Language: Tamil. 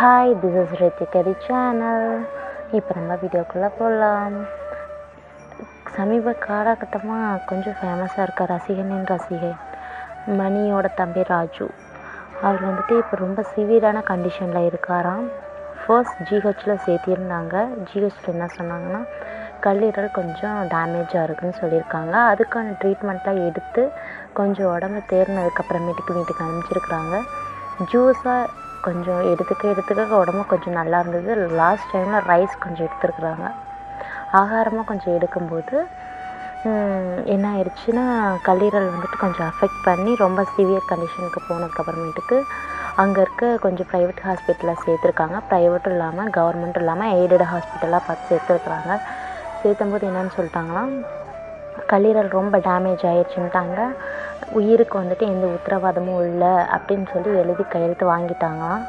ஹாய், திஸ் இஸ் ரித்திகரி சேனல். இப்போ நம்ம வீடியோக்குள்ளே போகலாம். சமீப காலகட்டமாக கொஞ்சம் ஃபேமஸாக இருக்க ரசிகனின் ரசிகை மணியோட தம்பி ராஜு. அவர் வந்துட்டு இப்போ ரொம்ப சிவியரான கண்டிஷனில் இருக்காராம். ஃபர்ஸ்ட் ஜிஹெச்சில் சேர்த்திருந்தாங்க. ஜிஹெச்சில் என்ன சொன்னாங்கன்னா, கல்லீரல் கொஞ்சம் டேமேஜாக இருக்குதுன்னு சொல்லியிருக்காங்க. அதுக்கான ட்ரீட்மெண்ட்லாம் எடுத்து கொஞ்சம் உடம்பு தேர்னதுக்கப்புறமேட்டுக்கு வீட்டுக்கு அனுப்பிச்சிருக்கிறாங்க. ஜூஸாக கொஞ்சம் எடுத்துக்க உடம்பு கொஞ்சம் நல்லா இருந்தது. லாஸ்ட் டைமில் ரைஸ் கொஞ்சம் எடுத்துருக்குறாங்க. ஆகாரமாக கொஞ்சம் எடுக்கும்போது என்ன ஆயிடுச்சுன்னா, கல்லீரல் வந்துட்டு கொஞ்சம் அஃபெக்ட் பண்ணி ரொம்ப சிவியர் கண்டிஷனுக்கு போனதுக்கப்புறமேட்டுக்கு அங்கே இருக்க கொஞ்சம் ப்ரைவேட் ஹாஸ்பிட்டலில் சேர்த்துருக்காங்க. ப்ரைவேட்டும் இல்லாமல் கவர்மெண்ட்டும் இல்லாமல் எய்டட் ஹாஸ்பிட்டலாக பார்த்து சேர்த்துருக்குறாங்க. சேர்த்தும்போது என்னென்னு சொல்லிட்டாங்கன்னா, கல்லீரல் ரொம்ப டேமேஜ் ஆயிடுச்சுன்ட்டாங்க. உயிருக்கு வந்துட்டு எந்த உத்தரவாதமும் இல்லை அப்படின்னு சொல்லி எழுதி கையெழுத்து வாங்கிட்டாங்களாம்.